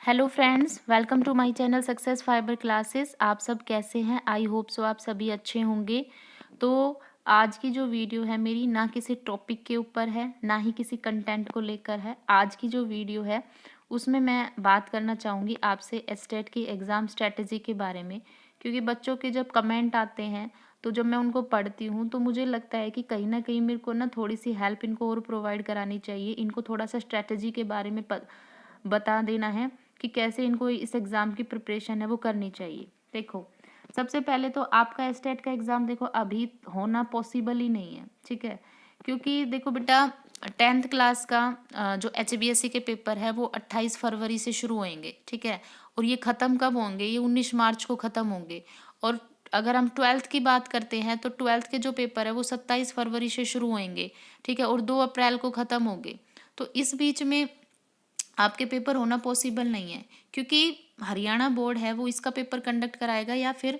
Hello friends, welcome to my channel success fiber classes. आप सब कैसे हैं? आई होप सो आप सभी अच्छे होंगे। तो आज की जो वीडियो है मेरी ना किसी टॉपिक के ऊपर है, ना ही किसी कंटेंट को लेकर है। आज की जो वीडियो है उसमें मैं बात करना चाहूँगी आपसे एस्टेट की एग्ज़ाम स्ट्रेटजी के बारे में, क्योंकि बच्चों के जब कमेंट आते हैं तो जब मैं उनको पढ़ती हूँ तो मुझे लगता है कि कहीं ना कहीं मेरे को ना थोड़ी सी हेल्प इनको और प्रोवाइड करानी चाहिए। इनको थोड़ा सा स्ट्रेटजी के बारे में बता देना है कि कैसे इनको इस एग्ज़ाम की प्रिपरेशन है वो करनी चाहिए। देखो, सबसे पहले तो आपका एस्टेट का एग्ज़ाम देखो अभी होना पॉसिबल ही नहीं है, ठीक है। क्योंकि देखो बेटा, 10th क्लास का जो HBSC के पेपर है वो 28 फरवरी से शुरू होंगे, ठीक है। और ये ख़त्म कब होंगे? ये 19 मार्च को ख़त्म होंगे। और अगर हम 12th की बात करते हैं तो 12th के जो पेपर है वो 27 फरवरी से शुरू होंगे, ठीक है, और 2 अप्रैल को ख़त्म होंगे। तो इस बीच में आपके पेपर होना पॉसिबल नहीं है, क्योंकि हरियाणा बोर्ड है वो इसका पेपर कंडक्ट कराएगा या फिर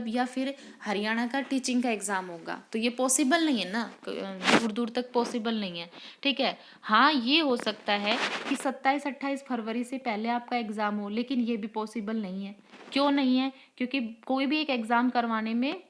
या फिर हरियाणा का टीचिंग का एग्ज़ाम होगा। तो ये पॉसिबल नहीं है ना, दूर दूर तक पॉसिबल नहीं है, ठीक है। हाँ, ये हो सकता है कि 27-28 फरवरी से पहले आपका एग्ज़ाम हो, लेकिन ये भी पॉसिबल नहीं है। क्यों नहीं है? क्योंकि कोई भी एक एग्ज़ाम करवाने में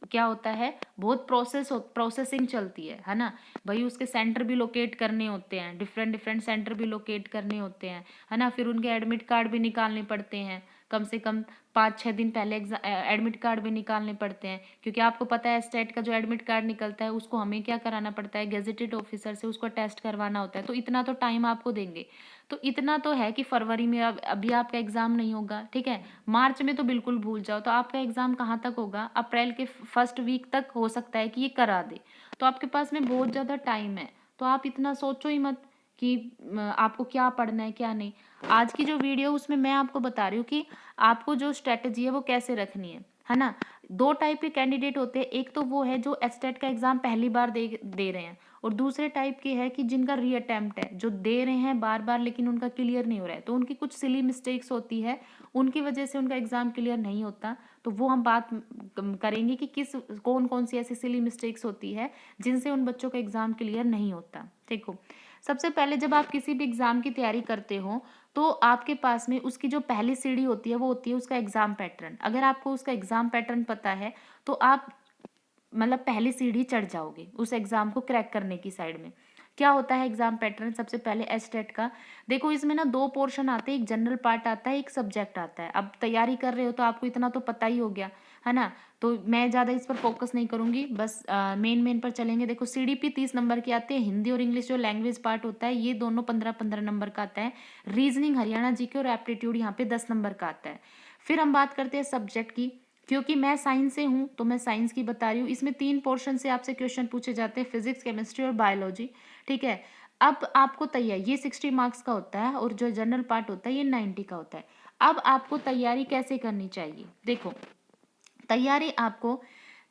क्या होता है, बहुत प्रोसेसिंग चलती है ना। भाई उसके सेंटर भी लोकेट करने होते हैं, डिफरेंट डिफरेंट सेंटर भी लोकेट करने होते हैं, है ना। फिर उनके एडमिट कार्ड भी निकालने पड़ते हैं, कम से कम 5-6 दिन पहले एडमिट कार्ड भी निकालने पड़ते हैं। क्योंकि आपको पता है स्टेट का जो एडमिट कार्ड निकलता है उसको हमें क्या कराना पड़ता है, गेजेटेड ऑफिसर से उसको टेस्ट करवाना होता है। तो इतना तो टाइम आपको देंगे। तो इतना तो है कि फरवरी में अभी आपका एग्ज़ाम नहीं होगा, ठीक है। मार्च में तो बिल्कुल भूल जाओ। तो आपका एग्ज़ाम कहाँ तक होगा? अप्रैल के फर्स्ट वीक तक हो सकता है कि ये करा दे। तो आपके पास में बहुत ज़्यादा टाइम है। तो आप इतना सोचो ही मत कि आपको क्या पढ़ना है क्या नहीं। आज की जो वीडियो उसमें मैं आपको बता रही हूँ कि आपको जो स्ट्रेटजी है वो कैसे रखनी है ना। दो टाइप के कैंडिडेट होते हैं। एक तो वो है जो एस्टेट का एग्ज़ाम पहली बार दे रहे हैं, और दूसरे टाइप के है कि जिनका री अटेम्प्ट है, जो दे रहे हैं बार बार लेकिन उनका क्लियर नहीं हो रहा है। तो उनकी कुछ सिली मिस्टेक्स होती है, उनकी वजह से उनका एग्ज़ाम क्लियर नहीं होता। तो वो हम बात करेंगे कि कौन कौन सी ऐसी सिली मिस्टेक्स होती है जिनसे उन बच्चों का एग्ज़ाम क्लियर नहीं होता। देखो, सबसे पहले जब आप किसी भी एग्ज़ाम की तैयारी करते हो तो आपके पास में उसकी जो पहली सीढ़ी होती है वो होती है उसका एग्ज़ाम पैटर्न। अगर आपको उसका एग्ज़ाम पैटर्न पता है तो आप मतलब पहली सीढ़ी चढ़ जाओगे उस एग्ज़ाम को क्रैक करने की साइड में। क्या होता है एग्ज़ाम पैटर्न? सबसे पहले एस्टेट का देखो, इसमें ना दो पोर्शन आते हैं, एक जनरल पार्ट आता है, एक सब्जेक्ट आता है। अब तैयारी कर रहे हो तो आपको इतना तो पता ही हो गया, है ना। तो मैं ज़्यादा इस पर फोकस नहीं करूँगी, बस मेन पर चलेंगे। देखो, CDP 30 नंबर की आती है। हिंदी और इंग्लिश जो लैंग्वेज पार्ट होता है ये दोनों 15-15 नंबर का आता है। रीजनिंग, हरियाणा जीके और एप्टीट्यूड यहाँ पे 10 नंबर का आता है। फिर हम बात करते हैं सब्जेक्ट की। क्योंकि मैं साइंस से हूँ तो मैं साइंस की बता रही हूँ। इसमें 3 पोर्शन से आपसे क्वेश्चन पूछे जाते हैं, फिजिक्स, केमिस्ट्री और बायोलॉजी, ठीक है। अब आपको तैयारी, ये 60 मार्क्स का होता है और जो जनरल पार्ट होता है ये 90 का होता है। अब आपको तैयारी कैसे करनी चाहिए? देखो, तैयारी आपको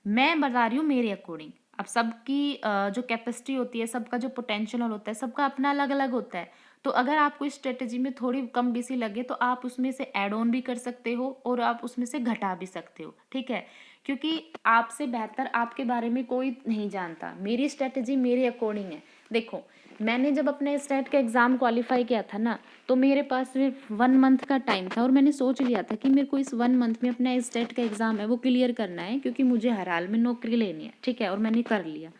मैं बता रही हूँ मेरे अकॉर्डिंग। अब सबकी जो कैपेसिटी होती है, सबका जो पोटेंशियल होता है, सबका अपना अलग अलग होता है। तो अगर आपको इस स्ट्रेटेजी में थोड़ी कम बेसी लगे तो आप उसमें से ऐड ऑन भी कर सकते हो और आप उसमें से घटा भी सकते हो, ठीक है। क्योंकि आपसे बेहतर आपके बारे में कोई नहीं जानता। मेरी स्ट्रेटेजी मेरे अकॉर्डिंग है। देखो, मैंने जब अपने स्टेट का एग्ज़ाम क्वालिफाई किया था ना, तो मेरे पास सिर्फ 1 मंथ का टाइम था और मैंने सोच लिया था कि मेरे को इस 1 मंथ में अपना स्टेट का एग्ज़ाम है वो क्लियर करना है, क्योंकि मुझे हर हाल में नौकरी लेनी है, ठीक है। और मैंने कर लिया।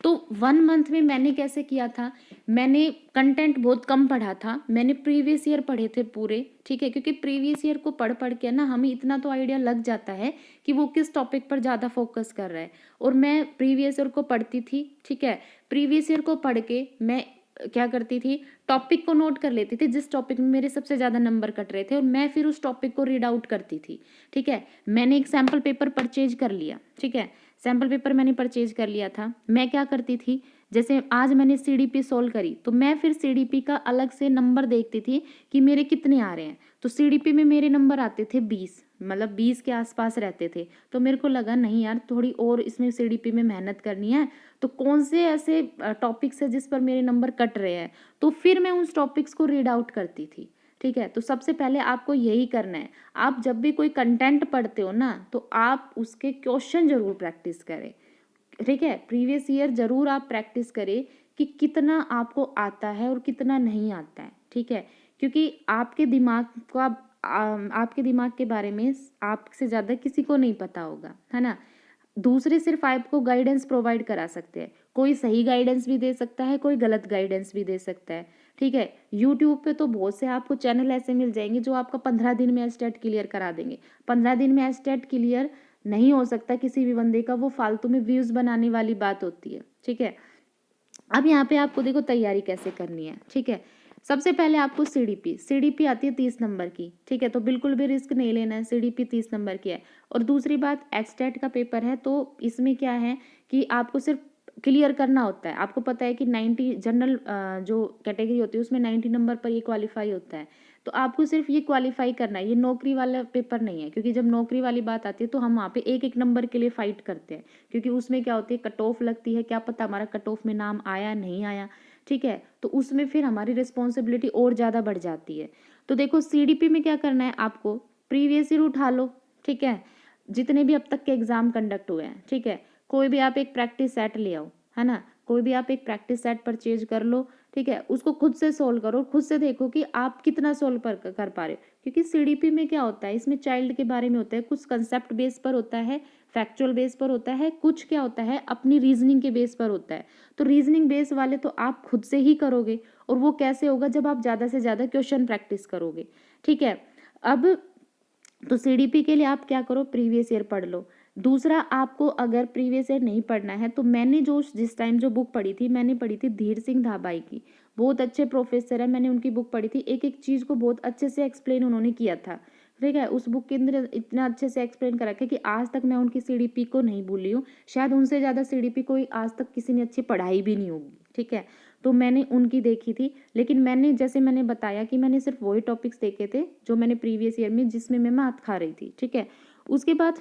तो 1 मंथ में मैंने कैसे किया था, मैंने कंटेंट बहुत कम पढ़ा था। मैंने प्रीवियस ईयर पढ़े थे पूरे, ठीक है। क्योंकि प्रीवियस ईयर को पढ़ पढ़ के ना हमें इतना तो आइडिया लग जाता है कि वो किस टॉपिक पर ज़्यादा फोकस कर रहा है। और मैं प्रीवियस ईयर को पढ़ती थी, ठीक है। प्रीवियस ईयर को पढ़ के मैं क्या करती थी, टॉपिक को नोट कर लेती थी जिस टॉपिक में मेरे सबसे ज़्यादा नंबर कट रहे थे, और मैं फिर उस टॉपिक को रीड आउट करती थी, ठीक है। मैंने एक सैम्पल पेपर परचेज कर लिया, ठीक है। सैम्पल पेपर मैंने परचेज कर लिया था। मैं क्या करती थी, जैसे आज मैंने CDP सोल्व करी तो मैं फिर CDP का अलग से नंबर देखती थी कि मेरे कितने आ रहे हैं। तो CDP में मेरे नंबर आते थे 20, मतलब 20 के आसपास रहते थे। तो मेरे को लगा नहीं यार, थोड़ी और इसमें CDP में मेहनत करनी है। तो कौन से ऐसे टॉपिक्स है जिस पर मेरे नंबर कट रहे हैं, तो फिर मैं उस टॉपिक्स को रीड आउट करती थी, ठीक है। तो सबसे पहले आपको यही करना है। आप जब भी कोई कंटेंट पढ़ते हो ना तो आप उसके क्वेश्चन जरूर प्रैक्टिस करें, ठीक है। प्रीवियस ईयर जरूर आप प्रैक्टिस करें कि कितना आपको आता है और कितना नहीं आता है, ठीक है। क्योंकि आपके दिमाग के बारे में आपसे ज़्यादा किसी को नहीं पता होगा, है ना। दूसरे सिर्फ आपको गाइडेंस प्रोवाइड करा सकते हैं, कोई सही गाइडेंस भी दे सकता है, कोई गलत गाइडेंस भी दे सकता है, ठीक है। यूट्यूब पे तो बहुत से आपको चैनल ऐसे मिल जाएंगे जो आपका 15 दिन में एस्टेट क्लियर करा देंगे। 15 दिन में एस्टेट क्लियर नहीं हो सकता किसी भी बंदे का, वो फालतू में व्यूज बनाने वाली बात होती है, ठीक है। अब यहाँ पे आपको देखो तैयारी कैसे करनी है, ठीक है। सबसे पहले आपको सीडीपी आती है 30 नंबर की, ठीक है। तो बिल्कुल भी रिस्क नहीं लेना है, सीडीपी 30 नंबर की है। और दूसरी बात, एचटेट का पेपर है, तो इसमें क्या है कि आपको सिर्फ क्लियर करना होता है। आपको पता है कि 90 जनरल जो कैटेगरी होती है उसमें 90 नंबर पर ये क्वालिफाई होता है, तो आपको सिर्फ ये क्वालिफाई करना है। ये नौकरी वाला पेपर नहीं है, क्योंकि जब नौकरी वाली बात आती है तो हम वहाँ पे एक एक नंबर के लिए फाइट करते हैं, क्योंकि उसमें क्या होती है, कट ऑफ लगती है, क्या पता हमारा कट ऑफ में नाम आया नहीं आया, ठीक है। तो उसमें फिर हमारी रिस्पॉन्सिबिलिटी और ज़्यादा बढ़ जाती है। तो देखो सीडीपी में क्या करना है, आपको प्रीवियस ईयर उठा लो, ठीक है, जितने भी अब तक के एग्जाम कंडक्ट हुए हैं, ठीक है। कोई भी आप एक प्रैक्टिस सेट ले आओ, है ना, कोई भी आप एक प्रैक्टिस सेट परचेज कर लो, ठीक है। उसको खुद से सोल्व करो, खुद से देखो कि आप कितना सोल्व कर पा रहे हो। क्योंकि सीडीपी में क्या होता है, इसमें चाइल्ड के बारे में होता है, कुछ कंसेप्ट बेस पर होता है, फैक्चुअल बेस पर होता है, कुछ क्या होता है अपनी रीजनिंग के बेस पर होता है। तो रीजनिंग बेस वाले तो आप खुद से ही करोगे, और वो कैसे होगा, जब आप ज़्यादा से ज़्यादा क्वेश्चन प्रैक्टिस करोगे, ठीक है। अब तो सीडीपी के लिए आप क्या करो, प्रीवियस ईयर पढ़ लो। दूसरा, आपको अगर प्रीवियस ईयर नहीं पढ़ना है तो मैंने जिस टाइम जो बुक पढ़ी थी, मैंने पढ़ी थी धीर सिंह धाबाई की। बहुत अच्छे प्रोफेसर है, मैंने उनकी बुक पढ़ी थी, एक एक चीज़ को बहुत अच्छे से एक्सप्लेन उन्होंने किया था, ठीक है। उस बुक के अंदर इतना अच्छे से एक्सप्लेन कर रखा है कि आज तक मैं उनकी सीडीपी को नहीं भूली हूँ। शायद उनसे ज़्यादा सीडीपी कोई आज तक किसी ने अच्छी पढ़ाई भी नहीं होगी, ठीक है। तो मैंने उनकी देखी थी, लेकिन मैंने बताया कि मैंने सिर्फ वही टॉपिक्स देखे थे जो मैंने प्रीवियस ईयर में, जिसमें मैं मात खा रही थी, ठीक है। उसके बाद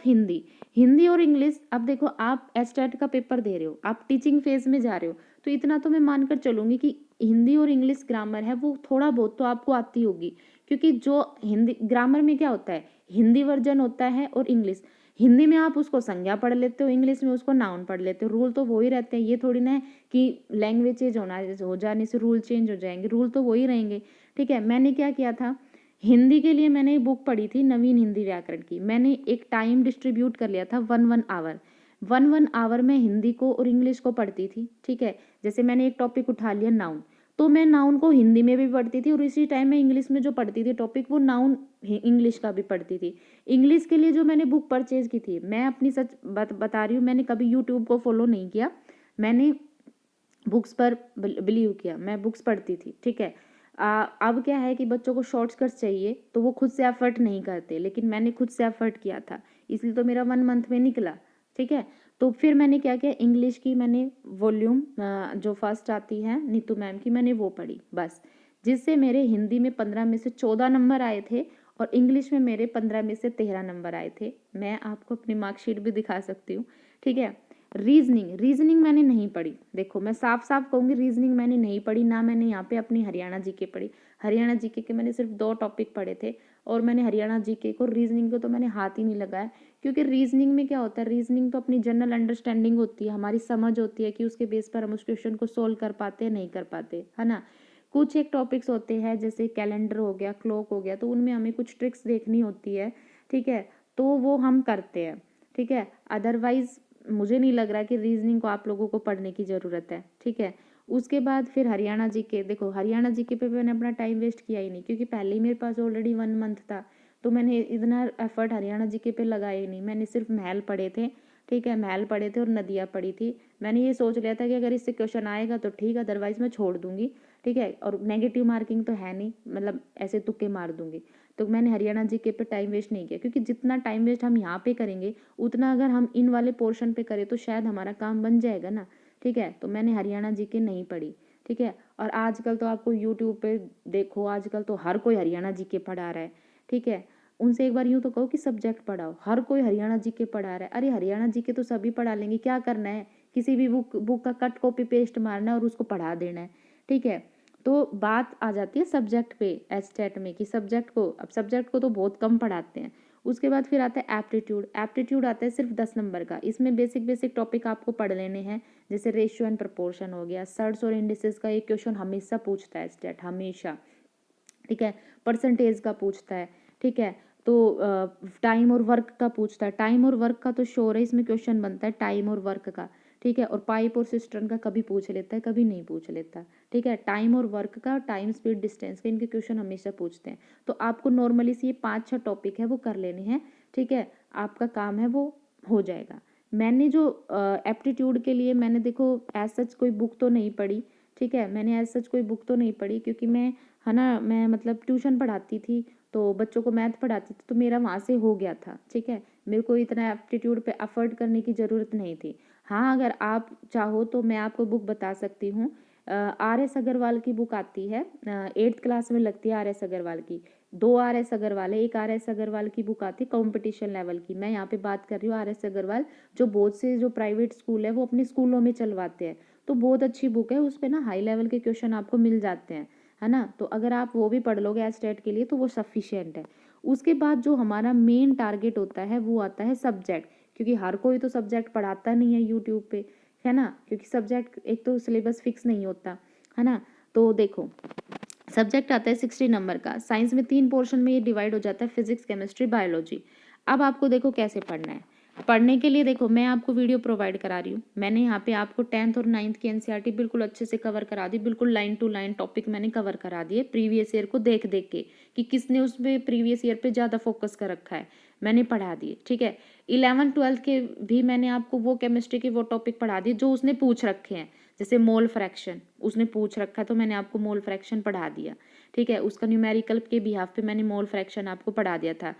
हिंदी और इंग्लिश। अब देखो आप एस्टेट का पेपर दे रहे हो, आप टीचिंग फेज में जा रहे हो, तो इतना तो मैं मानकर चलूंगी कि हिंदी और इंग्लिश ग्रामर है वो थोड़ा बहुत तो आपको आती होगी। क्योंकि जो हिंदी ग्रामर में क्या होता है, हिंदी वर्जन होता है और इंग्लिश। हिंदी में आप उसको संज्ञा पढ़ लेते हो, इंग्लिश में उसको नाउन पढ़ लेते हो। रूल तो वही रहते हैं, ये थोड़ी ना है कि लैंग्वेज चेंज हो जाने से रूल चेंज हो जाएंगे, रूल तो वही रहेंगे, ठीक है। मैंने क्या किया था, हिंदी के लिए मैंने एक बुक पढ़ी थी नवीन हिंदी व्याकरण की। मैंने एक टाइम डिस्ट्रीब्यूट कर लिया था 1 1 आवर। 1 1 आवर में हिंदी को और इंग्लिश को पढ़ती थी, ठीक है। जैसे मैंने एक टॉपिक उठा लिया नाउन, तो मैं नाउन को हिंदी में भी पढ़ती थी, और इसी टाइम में इंग्लिश में जो पढ़ती थी टॉपिक, वो नाउन इंग्लिश का भी पढ़ती थी। इंग्लिश के लिए जो मैंने बुक परचेज की थी, मैं अपनी सच बता रही हूँ, मैंने कभी यूट्यूब को फॉलो नहीं किया, मैंने बुक्स पर बिलीव किया, मैं बुक्स पढ़ती थी, ठीक है। अब क्या है कि बच्चों को शॉर्टकट्स चाहिए तो वो खुद से एफर्ट नहीं करते, लेकिन मैंने खुद से एफर्ट किया था, इसलिए तो मेरा 1 मंथ में निकला, ठीक है। तो फिर मैंने क्या किया, इंग्लिश की मैंने वॉल्यूम जो फर्स्ट आती है नीतू मैम की, मैंने वो पढ़ी बस, जिससे मेरे हिंदी में 15 में से 14 नंबर आए थे, और इंग्लिश में मेरे 15 में से 13 नंबर आए थे। मैं आपको अपनी मार्कशीट भी दिखा सकती हूँ, ठीक है। रीजनिंग मैंने नहीं पढ़ी, देखो मैं साफ साफ कहूँगी, रीजनिंग मैंने नहीं पढ़ी ना। मैंने यहाँ पे अपनी हरियाणा जीके पढ़ी, हरियाणा जीके के मैंने सिर्फ 2 टॉपिक पढ़े थे, और मैंने हरियाणा जीके को, रीजनिंग को तो मैंने हाथ ही नहीं लगाया। क्योंकि रीजनिंग में क्या होता है, रीजनिंग तो अपनी जनरल अंडरस्टैंडिंग होती है, हमारी समझ होती है कि उसके बेस पर हम उस क्वेश्चन को सोल्व कर पाते हैं नहीं कर पाते, है ना। कुछ एक टॉपिक्स होते हैं जैसे कैलेंडर हो गया, क्लॉक हो गया, तो उनमें हमें कुछ ट्रिक्स देखनी होती है, ठीक है, तो वो हम करते हैं, ठीक है। अदरवाइज मुझे नहीं लग रहा कि रीजनिंग को आप लोगों को पढ़ने की ज़रूरत है, ठीक है। उसके बाद फिर हरियाणा जीके, देखो हरियाणा जीके पे मैंने अपना टाइम वेस्ट किया ही नहीं, क्योंकि पहले ही मेरे पास ऑलरेडी 1 मंथ था, तो मैंने इतना एफर्ट हरियाणा जीके पे लगाया ही नहीं। मैंने सिर्फ महल पढ़े थे, ठीक है, महल पढ़े थे और नदियाँ पढ़ी थी। मैंने ये सोच लिया था कि अगर इससे क्वेश्चन आएगा तो ठीक है, अदरवाइज मैं छोड़ दूंगी, ठीक है। और नेगेटिव मार्किंग तो है नहीं, मतलब ऐसे तुक्के मार दूंगी। तो मैंने हरियाणा जीके पे टाइम वेस्ट नहीं किया, क्योंकि जितना टाइम वेस्ट हम यहाँ पे करेंगे, उतना अगर हम इन वाले पोर्शन पे करें तो शायद हमारा काम बन जाएगा ना, ठीक है। तो मैंने हरियाणा जीके नहीं पढ़ी, ठीक है। और आजकल तो आपको यूट्यूब पे देखो, आजकल तो हर कोई हरियाणा जीके पढ़ा रहा है, ठीक है। उनसे एक बार यूँ तो कहो कि सब्जेक्ट पढ़ाओ, हर कोई हरियाणा जीके पढ़ा रहा है। अरे हरियाणा जीके तो सभी पढ़ा लेंगे, क्या करना है, किसी भी बुक का कट कॉपी पेस्ट मारना है और उसको पढ़ा देना है, ठीक है। तो बात आ जाती है सब्जेक्ट पे एस्टेट में, कि सब्जेक्ट को तो बहुत कम पढ़ाते हैं। उसके बाद फिर आता है एप्टीट्यूड आता है सिर्फ 10 नंबर का। इसमें बेसिक टॉपिक आपको पढ़ लेने हैं, जैसे रेशियो एंड प्रोपोर्शन हो गया, सर्ट्स और इंडिसेस का एक क्वेश्चन हमेशा पूछता है एस्टेट, हमेशा, ठीक है, परसेंटेज का पूछता है, ठीक है, तो टाइम और वर्क का पूछता है। टाइम और वर्क का तो श्योर है इसमें क्वेश्चन बनता है, टाइम और वर्क का, ठीक है। और पाइप और सिस्टर्न का कभी पूछ लेता है, कभी नहीं पूछ लेता, ठीक है। टाइम और वर्क का, टाइम स्पीड डिस्टेंस का, इनके क्वेश्चन हमेशा पूछते हैं। तो आपको नॉर्मली से ये 5-6 टॉपिक है वो कर लेने हैं, ठीक है। आपका काम है वो हो जाएगा। मैंने जो एप्टीट्यूड के लिए मैंने देखो एज सच कोई बुक तो नहीं पढ़ी, ठीक है। मैंने एज सच कोई बुक तो नहीं पढ़ी, क्योंकि मैं, है ना, मैं मतलब ट्यूशन पढ़ाती थी, तो बच्चों को मैथ पढ़ाती थी, तो मेरा वहाँ से हो गया था, ठीक है। मेरे को इतना एप्टीट्यूड पे एफर्ट करने की ज़रूरत नहीं थी। हाँ, अगर आप चाहो तो मैं आपको बुक बता सकती हूँ। आर.एस. अग्रवाल की बुक आती है, 8th क्लास में लगती है आर.एस. अग्रवाल की। 2 आर.एस. अग्रवाल है, एक आर.एस. अग्रवाल की बुक आती है कॉम्पिटिशन लेवल की। मैं यहाँ पे बात कर रही हूँ आर.एस. अग्रवाल, जो बहुत से जो प्राइवेट स्कूल है वो अपने स्कूलों में चलवाते हैं। तो बहुत अच्छी बुक है, उस पर ना हाई लेवल के क्वेश्चन आपको मिल जाते हैं, है ना। तो अगर आप वो भी पढ़ लोगे एस्टेट के लिए तो वो सफिशियंट है। उसके बाद जो हमारा मेन टारगेट होता है वो आता है सब्जेक्ट, क्योंकि हर कोई तो सब्जेक्ट पढ़ाता नहीं है यूट्यूब पे, है ना, क्योंकि सब्जेक्ट एक तो सिलेबस फिक्स नहीं होता, है ना। तो देखो, सब्जेक्ट आता है 60 नंबर का। साइंस में 3 पोर्शन में ये डिवाइड हो जाता है, फिजिक्स, केमिस्ट्री, बायोलॉजी। अब आपको देखो कैसे पढ़ना है। पढ़ने के लिए देखो मैं आपको वीडियो प्रोवाइड करा रही हूँ। मैंने यहाँ पे आपको 10th और 9th की एनसीईआरटी बिल्कुल अच्छे से कवर करा दी, बिल्कुल लाइन टू लाइन टॉपिक मैंने कवर करा दिए प्रीवियस ईयर को देख देख के, कि किसने उसमें प्रीवियस ईयर पे ज़्यादा फोकस कर रखा है, मैंने पढ़ा दिए, ठीक है। 11th-12th के भी मैंने आपको वो केमिस्ट्री के वो टॉपिक पढ़ा दिए जो उसने पूछ रखे हैं। जैसे मोल फ्रैक्शन उसने पूछ रखा है, तो मैंने आपको मोल फ्रैक्शन पढ़ा दिया, ठीक है। उसका न्यूमेरिकल के बिहाफ पे मैंने मोल फ्रैक्शन आपको पढ़ा दिया था।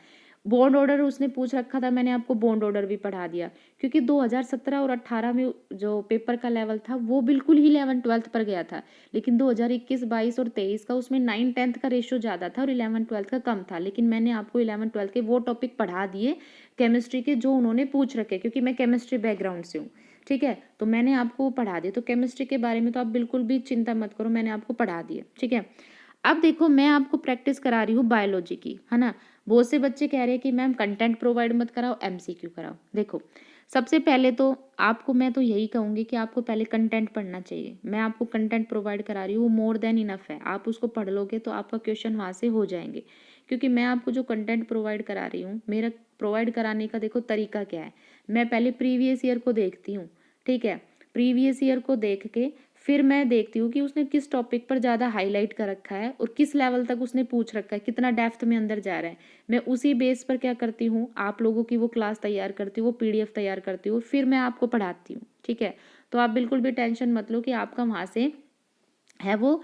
बॉन्ड ऑर्डर उसने पूछ रखा था, मैंने आपको बॉन्ड ऑर्डर भी पढ़ा दिया, क्योंकि 2017 और 18 में जो पेपर का लेवल था वो बिल्कुल ही 11th-12th पर गया था। लेकिन 2021, 22 और 23 का उसमें 9-10th का रेशियो ज़्यादा था और 11th-12th का कम था। लेकिन मैंने आपको 11th-12th के वो टॉपिक पढ़ा दिए केमिस्ट्री के जो उन्होंने पूछ रखे, क्योंकि मैं केमिस्ट्री बैकग्राउंड से हूँ, ठीक है। तो मैंने आपको पढ़ा दिया। तो केमिस्ट्री के बारे में तो आप बिल्कुल भी चिंता मत करो, मैंने आपको पढ़ा दिया, ठीक है। अब देखो मैं आपको प्रैक्टिस करा रही हूँ बायोलॉजी की, है ना। बहुत से बच्चे कह रहे हैं कि मैम कंटेंट प्रोवाइड मत कराओ, एमसीक्यू कराओ। देखो, सबसे पहले तो आपको मैं तो यही कहूँगी कि आपको पहले कंटेंट पढ़ना चाहिए। मैं आपको कंटेंट प्रोवाइड करा रही हूँ, वो मोर देन इनफ है। आप उसको पढ़ लोगे तो आपका क्वेश्चन वहाँ से हो जाएंगे, क्योंकि मैं आपको जो कंटेंट प्रोवाइड करा रही हूँ, मेरा प्रोवाइड कराने का देखो तरीका क्या है। मैं पहले प्रीवियस ईयर को देखती हूँ, ठीक है। प्रीवियस ईयर को देख के फिर मैं देखती हूँ कि उसने किस टॉपिक पर ज़्यादा हाईलाइट कर रखा है और किस लेवल तक उसने पूछ रखा है, कितना डेप्थ में अंदर जा रहा है। मैं उसी बेस पर क्या करती हूँ, आप लोगों की वो क्लास तैयार करती हूँ, वो पीडीएफ तैयार करती हूँ, फिर मैं आपको पढ़ाती हूँ, ठीक है। तो आप बिल्कुल भी टेंशन मत लो कि आपका वहाँ से है वो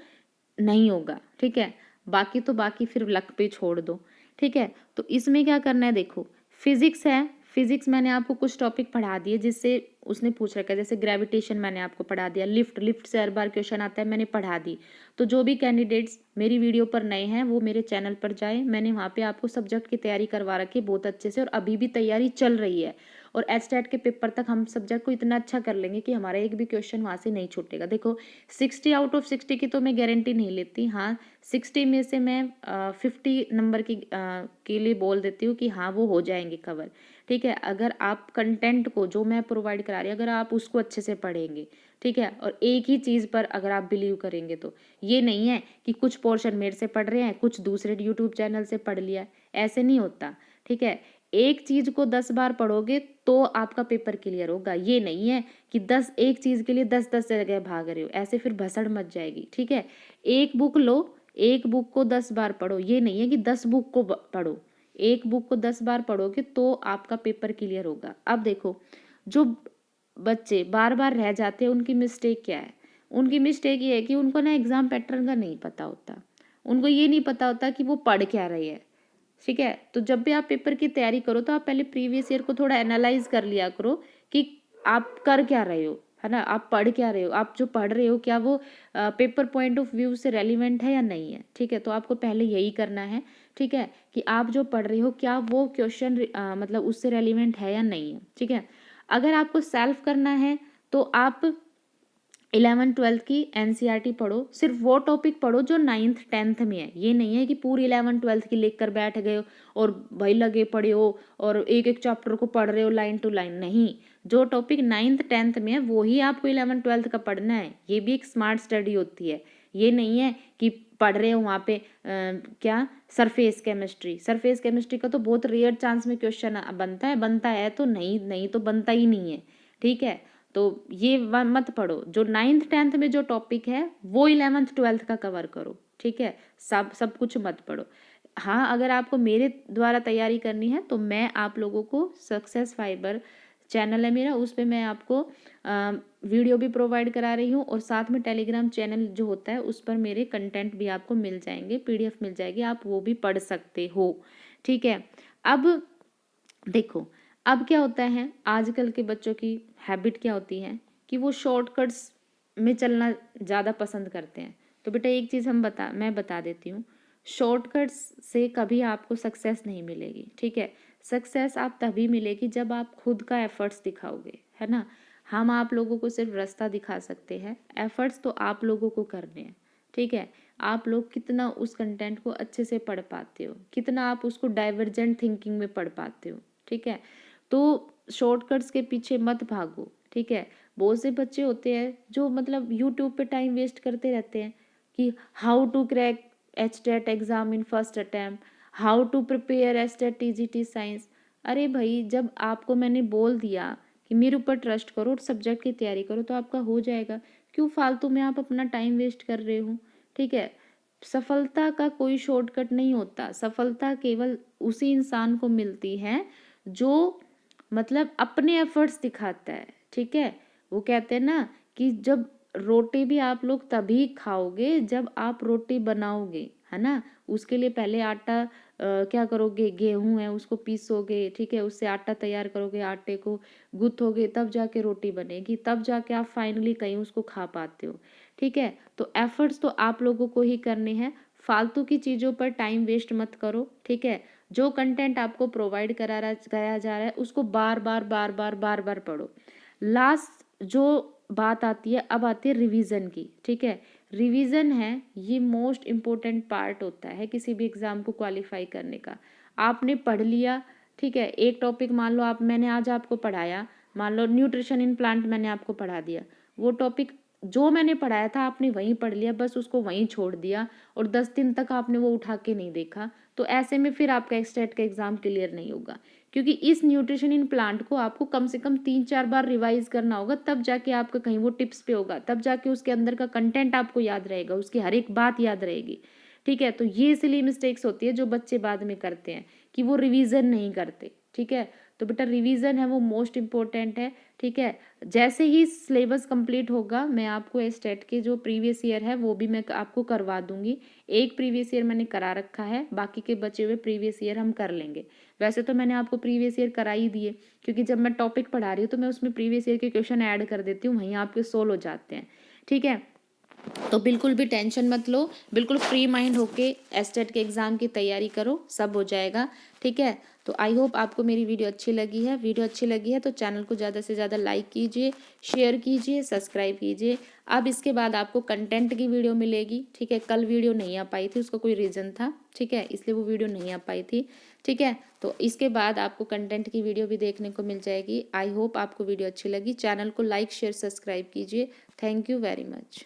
नहीं होगा, ठीक है। बाकी तो बाकी फिर लक पे छोड़ दो, ठीक है। तो इसमें क्या करना है, देखो फिजिक्स है, फिजिक्स मैंने आपको कुछ टॉपिक पढ़ा दिए जिससे उसने पूछ रखा है। जैसे ग्रेविटेशन मैंने आपको पढ़ा दिया, लिफ्ट से हर बार क्वेश्चन आता है, मैंने पढ़ा दी। तो जो भी कैंडिडेट्स मेरी वीडियो पर नए हैं वो मेरे चैनल पर जाए, मैंने वहाँ पे आपको सब्जेक्ट की तैयारी करवा रखी है बहुत अच्छे से, और अभी भी तैयारी चल रही है। और एचटेट के पेपर तक हम सब्जेक्ट को इतना अच्छा कर लेंगे कि हमारा एक भी क्वेश्चन वहाँ से नहीं छूटेगा। देखो 60 आउट ऑफ 60 की तो मैं गारंटी नहीं लेती, हाँ 60 में से मैं 50 नंबर की के लिए बोल देती हूँ कि हाँ वो हो जाएंगे कवर, ठीक है। अगर आप कंटेंट को जो मैं प्रोवाइड करा रही हूँ अगर आप उसको अच्छे से पढ़ेंगे, ठीक है, और एक ही चीज़ पर अगर आप बिलीव करेंगे, तो ये नहीं है कि कुछ पोर्शन मेरे से पढ़ रहे हैं, कुछ दूसरे यूट्यूब चैनल से पढ़ लिया, ऐसे नहीं होता, ठीक है। एक चीज़ को 10 बार पढ़ोगे तो आपका पेपर क्लियर होगा। ये नहीं है कि 10 एक चीज़ के लिए 10-10 जगह भाग रहे हो, ऐसे फिर भसड़ मच जाएगी, ठीक है। एक बुक लो, एक बुक को 10 बार पढ़ो, ये नहीं है कि 10 बुक को पढ़ो। एक बुक को 10 बार पढ़ोगे तो आपका पेपर क्लियर होगा। अब देखो, जो बच्चे बार बार रह जाते हैं उनकी मिस्टेक क्या है, उनकी मिस्टेक ये है कि उनको ना एग्जाम पैटर्न का नहीं पता होता, उनको ये नहीं पता होता कि वो पढ़ क्या रहे हैं, ठीक है। तो जब भी आप पेपर की तैयारी करो तो आप पहले प्रीवियस ईयर को थोड़ा एनालाइज कर लिया करो कि आप कर क्या रहे हो, है ना, आप पढ़ क्या रहे हो, आप जो पढ़ रहे हो क्या वो पेपर पॉइंट ऑफ व्यू से रेलिवेंट है या नहीं है, ठीक है। तो आपको पहले यही करना है, ठीक है, कि आप जो पढ़ रहे हो क्या वो क्वेश्चन मतलब उससे रेलिवेंट है या नहीं है, ठीक है। अगर आपको सेल्फ करना है तो आप 11th-12th की एनसीईआरटी पढ़ो, सिर्फ वो टॉपिक पढ़ो जो 9th-10th में है। ये नहीं है कि पूरी 11th-12th की लिख कर बैठ गए हो और भाई लगे पढ़े हो और एक एक चैप्टर को पढ़ रहे हो लाइन टू लाइन, नहीं। जो टॉपिक 9th-10th में है वो ही आपको 11th-12th का पढ़ना है। ये भी एक स्मार्ट स्टडी होती है। ये नहीं है कि पढ़ रहे हो वहाँ पे क्या सरफेस केमिस्ट्री का तो बहुत रेयर चांस में क्वेश्चन बनता है तो नहीं तो बनता ही नहीं है, ठीक है। तो ये मत पढ़ो, जो 9th 10th में जो टॉपिक है वो 11th 12th का कवर करो, ठीक है। सब कुछ मत पढ़ो। हाँ, अगर आपको मेरे द्वारा तैयारी करनी है तो मैं आप लोगों को सक्सेस फाइबर चैनल है मेरा, उस पर मैं आपको वीडियो भी प्रोवाइड करा रही हूँ और साथ में टेलीग्राम चैनल जो होता है उस पर मेरे कंटेंट भी आपको मिल जाएंगे, PDF मिल जाएगी, आप वो भी पढ़ सकते हो, ठीक है। अब देखो, अब क्या होता है, आजकल के बच्चों की हैबिट क्या होती है कि वो शॉर्टकट्स में चलना ज़्यादा पसंद करते हैं। तो बेटा एक चीज़ मैं बता देती हूँ, शॉर्टकट्स से कभी आपको सक्सेस नहीं मिलेगी, ठीक है। सक्सेस आप तभी मिलेगी जब आप खुद का एफर्ट्स दिखाओगे, है ना। हम आप लोगों को सिर्फ रास्ता दिखा सकते हैं, एफर्ट्स तो आप लोगों को करने हैं, ठीक है। आप लोग कितना उस कंटेंट को अच्छे से पढ़ पाते हो, कितना आप उसको डाइवर्जेंट थिंकिंग में पढ़ पाते हो, ठीक है। तो शॉर्टकट्स के पीछे मत भागो, ठीक है। बहुत से बच्चे होते हैं जो मतलब यूट्यूब पे टाइम वेस्ट करते रहते हैं कि how to crack HTET exam in first attempt, how to prepare HTET TGT science. अरे भाई, जब आपको मैंने बोल दिया कि मेरे ऊपर ट्रस्ट करो और सब्जेक्ट की तैयारी करो तो आपका हो जाएगा, क्यों फालतू में आप अपना टाइम वेस्ट कर रहे हो, ठीक है। सफलता का कोई शॉर्टकट नहीं होता, सफलता केवल उसी इंसान को मिलती है जो मतलब अपने एफर्ट्स दिखाता है, ठीक है। वो कहते हैं ना कि जब रोटी भी आप लोग तभी खाओगे जब आप रोटी बनाओगे, है ना। उसके लिए पहले आटा क्या करोगे, गेहूं है उसको पीसोगे, ठीक है, उससे आटा तैयार करोगे, आटे को गूंथोगे, तब जाके रोटी बनेगी, तब जाके आप फाइनली कहीं उसको खा पाते हो, ठीक है। तो एफर्ट्स तो आप लोगों को ही करने हैं, फालतू की चीज़ों पर टाइम वेस्ट मत करो, ठीक है। जो कंटेंट आपको प्रोवाइड कराया जा रहा है उसको बार बार पढ़ो। लास्ट जो बात आती है, अब आती है रिवीजन की, ठीक है। रिवीजन है ये मोस्ट इम्पोर्टेंट पार्ट होता है किसी भी एग्ज़ाम को क्वालिफाई करने का। आपने पढ़ लिया, ठीक है, एक टॉपिक मान लो मैंने आज आपको पढ़ाया, मान लो न्यूट्रिशन इन प्लांट मैंने आपको पढ़ा दिया, वो टॉपिक जो मैंने पढ़ाया था आपने वहीं पढ़ लिया, बस उसको वहीं छोड़ दिया और 10 दिन तक आपने वो उठा के नहीं देखा, तो ऐसे में फिर आपका स्टेट का एग्जाम क्लियर नहीं होगा, क्योंकि इस न्यूट्रिशन इन प्लांट को आपको कम से कम 3-4 बार रिवाइज करना होगा, तब जाके आपका कहीं वो टिप्स पे होगा, तब जाके उसके अंदर का कंटेंट आपको याद रहेगा, उसकी हर एक बात याद रहेगी, ठीक है। तो ये इसलिए मिस्टेक्स होती है जो बच्चे बाद में करते हैं कि वो रिवीजन नहीं करते, ठीक है। तो बेटा रिवीजन है वो मोस्ट इम्पोर्टेंट है, ठीक है। जैसे ही सिलेबस कंप्लीट होगा मैं आपको स्टेट के जो प्रीवियस ईयर है वो भी मैं आपको करवा दूंगी। एक प्रीवियस ईयर मैंने करा रखा है, बाकी के बचे हुए प्रीवियस ईयर हम कर लेंगे। वैसे तो मैंने आपको प्रीवियस ईयर करा ही दिए, क्योंकि जब मैं टॉपिक पढ़ा रही हूँ तो मैं उसमें प्रीवियस ईयर के क्वेश्चन ऐड कर देती हूँ, वहीं आपके सोल्व हो जाते हैं, ठीक है। तो बिल्कुल भी टेंशन मत लो, बिल्कुल फ्री माइंड होके एस्टेट के एग्ज़ाम की तैयारी करो, सब हो जाएगा, ठीक है। तो आई होप आपको मेरी वीडियो अच्छी लगी है। वीडियो अच्छी लगी है तो चैनल को ज़्यादा से ज़्यादा लाइक कीजिए, शेयर कीजिए, सब्सक्राइब कीजिए। अब इसके बाद आपको कंटेंट की वीडियो मिलेगी, ठीक है। कल वीडियो नहीं आ पाई थी, उसका कोई रीज़न था, ठीक है, इसलिए वो वीडियो नहीं आ पाई थी, ठीक है। तो इसके बाद आपको कंटेंट की वीडियो भी देखने को मिल जाएगी। आई होप आपको वीडियो अच्छी लगी। चैनल को लाइक शेयर सब्सक्राइब कीजिए। Thank you very much.